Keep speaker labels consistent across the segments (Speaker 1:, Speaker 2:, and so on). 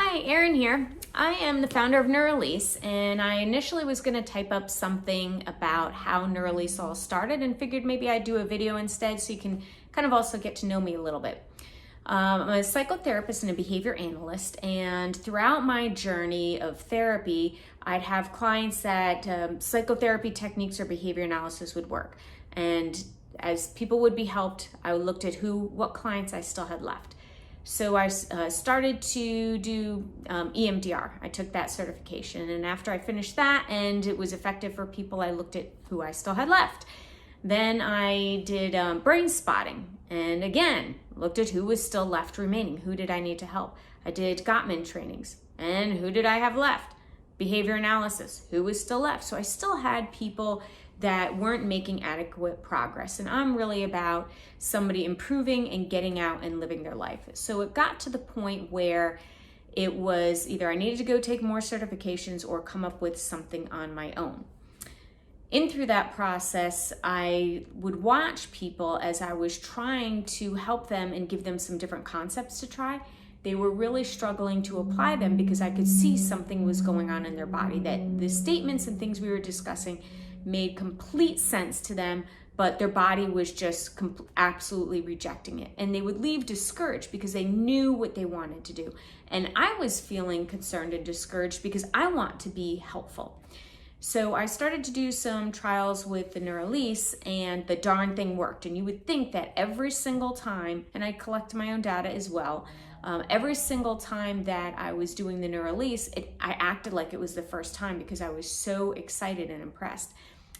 Speaker 1: Hi, Erin here. I am the founder of Neurolease, and I initially was going to type up something about how Neurolease all started and figured maybe I'd do a video instead so you can kind of also get to know me a little bit. I'm a psychotherapist and a behavior analyst, and throughout my journey of therapy, I'd have clients that psychotherapy techniques or behavior analysis would work. And as people would be helped, I looked at what clients I still had left. So I started to do EMDR. I took that certification, and after I finished that and it was effective for people, I looked at who I still had left. Then I did brain spotting, and again, looked at who was still left remaining. Who did I need to help? I did Gottman trainings, and who did I have left? Behavior analysis, who was still left? So I still had people that weren't making adequate progress. And I'm really about somebody improving and getting out and living their life. So it got to the point where it was either I needed to go take more certifications or come up with something on my own. Through that process, I would watch people as I was trying to help them and give them some different concepts to try. They were really struggling to apply them because I could see something was going on in their body, that the statements and things we were discussing made complete sense to them, but their body was just absolutely rejecting it. And they would leave discouraged because they knew what they wanted to do. And I was feeling concerned and discouraged because I want to be helpful. So I started to do some trials with the Neurolease, and the darn thing worked. And you would think that every single time, and I collect my own data as well, every single time that I was doing the Neurolease, I acted like it was the first time because I was so excited and impressed.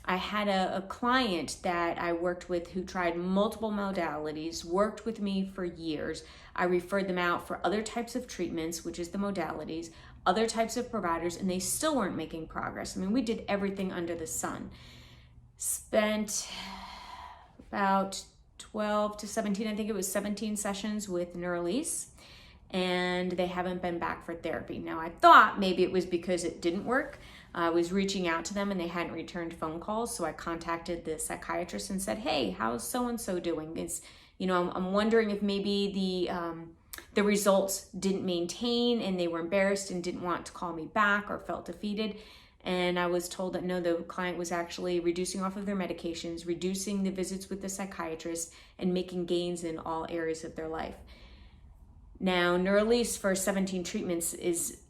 Speaker 1: I had a client that I worked with who tried multiple modalities, worked with me for years. I referred them out for other types of treatments, which is the modalities, other types of providers, and they still weren't making progress. I mean, we did everything under the sun. Spent about 12 to 17, I think it was 17 sessions with Neurolease, and they haven't been back for therapy. Now, I thought maybe it was because it didn't work. I was reaching out to them and they hadn't returned phone calls, so I contacted the psychiatrist and said, "Hey, how's so-and-so doing? I'm wondering if maybe the results didn't maintain and they were embarrassed and didn't want to call me back or felt defeated." And I was told that no, the client was actually reducing off of their medications, reducing the visits with the psychiatrist, and making gains in all areas of their life. Now, Neurolease for 17 treatments is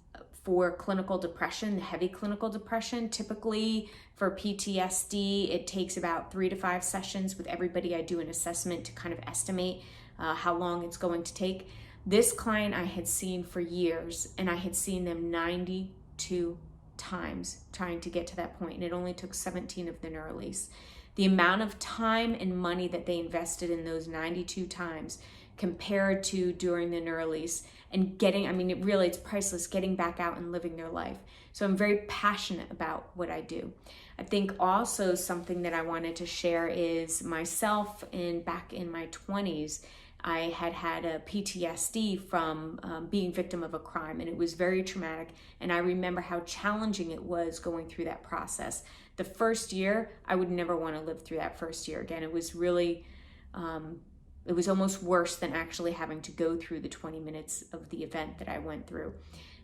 Speaker 1: for clinical depression, heavy clinical depression. Typically for PTSD, it takes about 3 to 5 sessions. With everybody, I do an assessment to kind of estimate how long it's going to take. This client I had seen for years, and I had seen them 92 times trying to get to that point, and it only took 17 of the Neurolease. The amount of time and money that they invested in those 92 times compared to during the Neurolease and it's priceless, getting back out and living their life. So I'm very passionate about what I do. I think also something that I wanted to share is myself back in my 20s, I had a PTSD from being victim of a crime, and it was very traumatic. And I remember how challenging it was going through that process. The first year, I would never want to live through that first year again. It was really, it was almost worse than actually having to go through the 20 minutes of the event that I went through.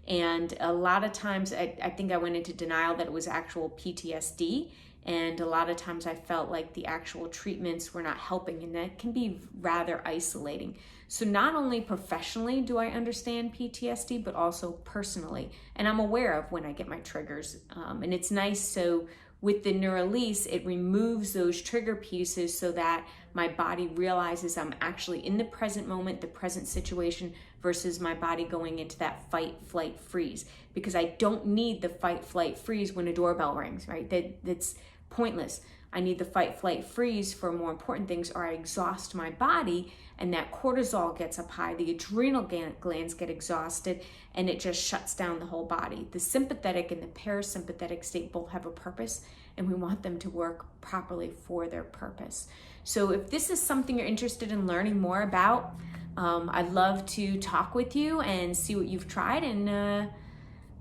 Speaker 1: And a lot of times, I think I went into denial that it was actual PTSD. And a lot of times I felt like the actual treatments were not helping, and that can be rather isolating. So not only professionally do I understand PTSD, but also personally. And I'm aware of when I get my triggers. And it's nice, so with the Neurolease, it removes those trigger pieces so that my body realizes I'm actually in the present moment, the present situation, versus my body going into that fight, flight, freeze. Because I don't need the fight, flight, freeze when a doorbell rings, right? That's pointless. I need the fight, flight, freeze for more important things, or I exhaust my body and that cortisol gets up high, the adrenal glands get exhausted, and it just shuts down the whole body. The sympathetic and the parasympathetic state both have a purpose, and we want them to work properly for their purpose. So if this is something you're interested in learning more about, I'd love to talk with you and see what you've tried and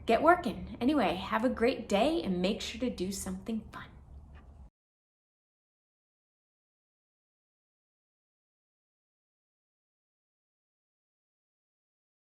Speaker 1: get working. Anyway, have a great day and make sure to do something fun.